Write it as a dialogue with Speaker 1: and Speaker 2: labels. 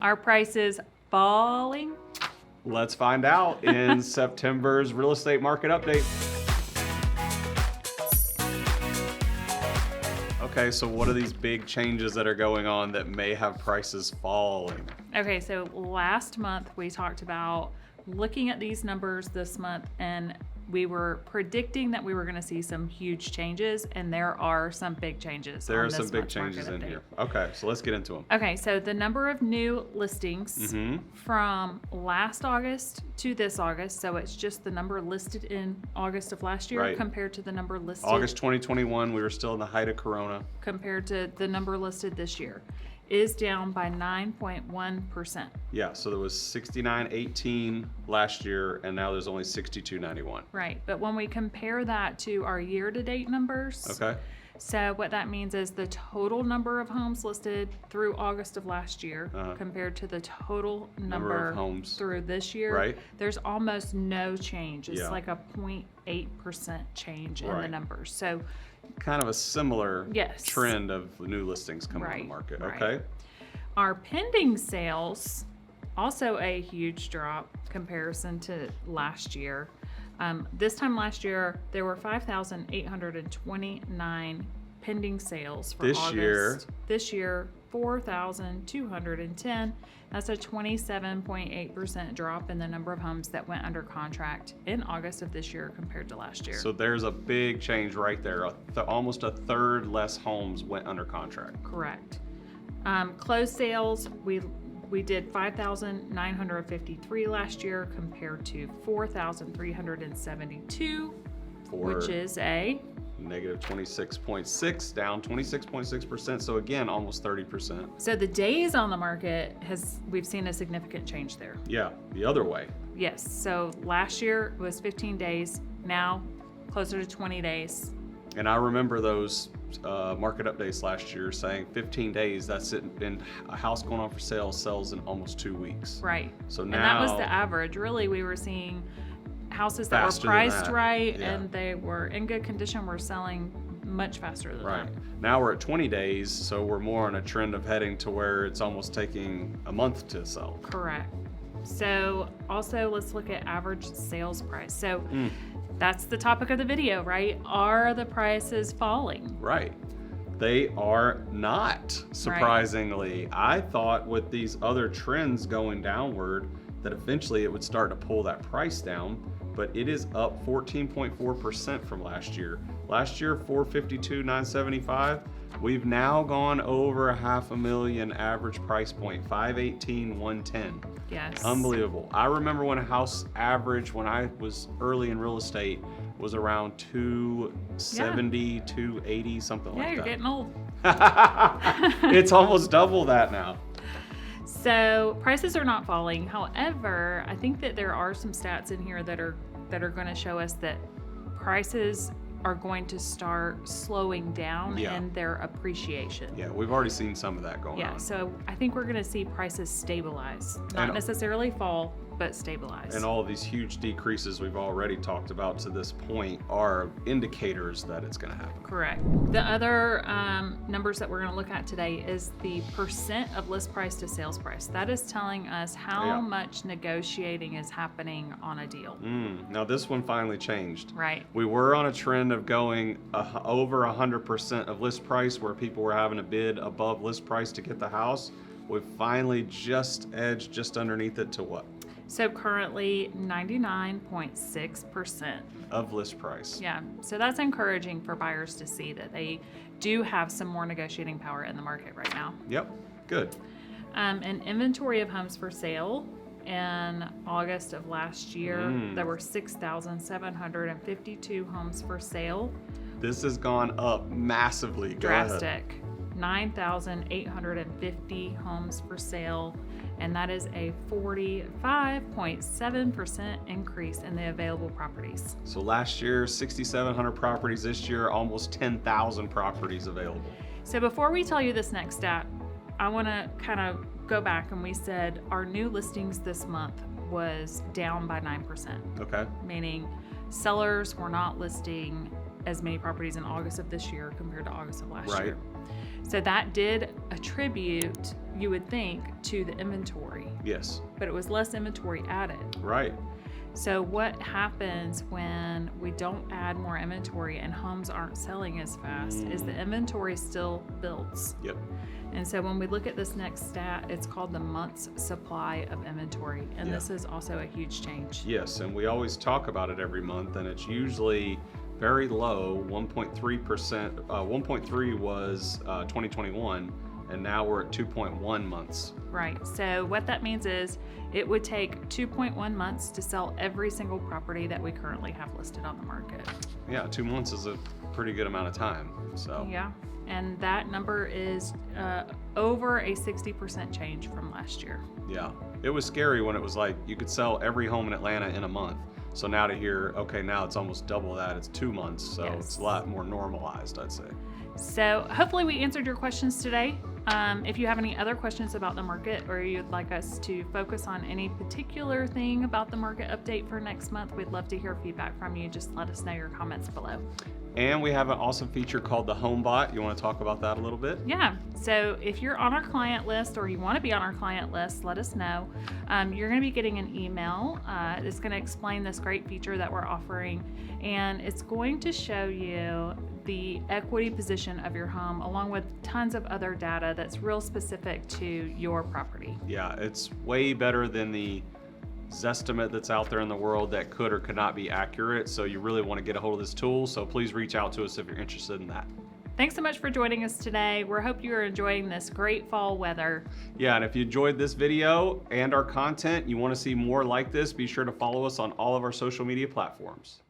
Speaker 1: Are prices falling?
Speaker 2: Let's find out in September's real estate market update. Okay, so what are these big changes that are going on that may have prices falling?
Speaker 1: Okay, so last month we talked about looking at these numbers this month, and we were predicting that we were going to see some huge changes, and there are some big changes.
Speaker 2: There are some big changes in here. Okay, so let's get into them.
Speaker 1: Okay, so the number of new listings from last August to this August, so it's just the number listed in August of last year compared to the number listed
Speaker 2: August 2021, we were still in the height of Corona.
Speaker 1: Compared to the number listed this year, is down by 9.1%.
Speaker 2: Yeah, so there was 6918 last year, and now there's only 6291.
Speaker 1: Right, but when we compare that to our year-to-date numbers, so what that means is the total number of homes listed through August of last year compared to the total number of homes through this year, there's almost no change. It's like a 0.8% change in the numbers. So
Speaker 2: kind of a similar trend of new listings coming to the market. Okay.
Speaker 1: Our pending sales, also a huge drop comparison to last year. This time last year, there were 5,829 pending sales for August. This year, 4,210. That's a 27.8% drop in the number of homes that went under contract in August of this year compared to last year.
Speaker 2: So there's a big change right there. Almost a third less homes went under contract.
Speaker 1: Correct. Closed sales, we did 5,953 last year compared to 4,372, which is a
Speaker 2: negative 26.6, down 26.6%. So again, almost 30%.
Speaker 1: So the days on the market we've seen a significant change there.
Speaker 2: Yeah, the other way.
Speaker 1: Yes. So last year was 15 days, now closer to 20 days.
Speaker 2: And I remember those market updates last year saying 15 days, that's it. And a house going on for sale sells in almost 2 weeks.
Speaker 1: Right.
Speaker 2: So now,
Speaker 1: and that was the average. Really, we were seeing houses that were priced right and they were in good condition were selling much faster than that.
Speaker 2: Now we're at 20 days, so we're more on a trend of heading to where it's almost taking a month to sell.
Speaker 1: Correct. So also let's look at average sales price. So that's the topic of the video, right? Are the prices falling?
Speaker 2: Right. They are not, surprisingly. I thought with these other trends going downward that eventually it would start to pull that price down, but it is up 14.4% from last year. Last year, 452,975. We've now gone over 500,000 average price point, 518,110.
Speaker 1: Yes.
Speaker 2: Unbelievable. I remember when a house average, when I was early in real estate, was around 270, 280, something like that.
Speaker 1: Yeah, you're getting old.
Speaker 2: It's almost double that now.
Speaker 1: So prices are not falling. However, I think that there are some stats in here that are going to show us that prices are going to start slowing down in their appreciation.
Speaker 2: Yeah, we've already seen some of that going on.
Speaker 1: Yeah, so I think we're going to see prices stabilize, not necessarily fall, but stabilize.
Speaker 2: And all of these huge decreases we've already talked about to this point are indicators that it's going to happen.
Speaker 1: Correct. The other numbers that we're going to look at today is the percent of list price to sales price. That is telling us how much negotiating is happening on a deal.
Speaker 2: Now this one finally changed.
Speaker 1: Right.
Speaker 2: We were on a trend of going over 100% of list price where people were having to bid above list price to get the house. We've finally just edged just underneath it to what?
Speaker 1: So currently 99.6%
Speaker 2: of list price.
Speaker 1: Yeah, so that's encouraging for buyers to see that they do have some more negotiating power in the market right now.
Speaker 2: Yep, good.
Speaker 1: An inventory of homes for sale in August of last year, there were 6,752 homes for sale.
Speaker 2: This has gone up massively.
Speaker 1: Drastic. 9,850 homes for sale, and that is a 45.7% increase in the available properties.
Speaker 2: So last year, 6,700 properties. This year, almost 10,000 properties available.
Speaker 1: So before we tell you this next stat, I want to kind of go back, and we said our new listings this month was down by 9%.
Speaker 2: Okay.
Speaker 1: Meaning sellers were not listing as many properties in August of this year compared to August of last year. So that did attribute, you would think, to the inventory.
Speaker 2: Yes.
Speaker 1: But it was less inventory added.
Speaker 2: Right.
Speaker 1: So what happens when we don't add more inventory and homes aren't selling as fast is the inventory still builds.
Speaker 2: Yep.
Speaker 1: And so when we look at this next stat, it's called the month's supply of inventory. And this is also a huge change.
Speaker 2: Yes, and we always talk about it every month, and it's usually very low, 1.3%. 1.3 was 2021, and now we're at 2.1 months.
Speaker 1: Right. So what that means is it would take 2.1 months to sell every single property that we currently have listed on the market.
Speaker 2: Yeah, 2 months is a pretty good amount of time. So
Speaker 1: yeah, and that number is over a 60% change from last year.
Speaker 2: Yeah, it was scary when it was like you could sell every home in Atlanta in a month. So now to hear, okay, now it's almost double that, it's 2 months. So it's a lot more normalized, I'd say.
Speaker 1: So hopefully we answered your questions today. If you have any other questions about the market, or you'd like us to focus on any particular thing about the market update for next month, we'd love to hear feedback from you. Just let us know your comments below.
Speaker 2: And we have an awesome feature called the Home Bot. You want to talk about that a little bit?
Speaker 1: Yeah. So if you're on our client list or you want to be on our client list, let us know. You're going to be getting an email. It's going to explain this great feature that we're offering, and it's going to show you the equity position of your home along with tons of other data that's real specific to your property.
Speaker 2: Yeah, it's way better than the Zestimate that's out there in the world that could or could not be accurate. So you really want to get a hold of this tool. So please reach out to us if you're interested in that.
Speaker 1: Thanks so much for joining us today. We hope you are enjoying this great fall weather.
Speaker 2: Yeah, and if you enjoyed this video and our content, you want to see more like this, be sure to follow us on all of our social media platforms.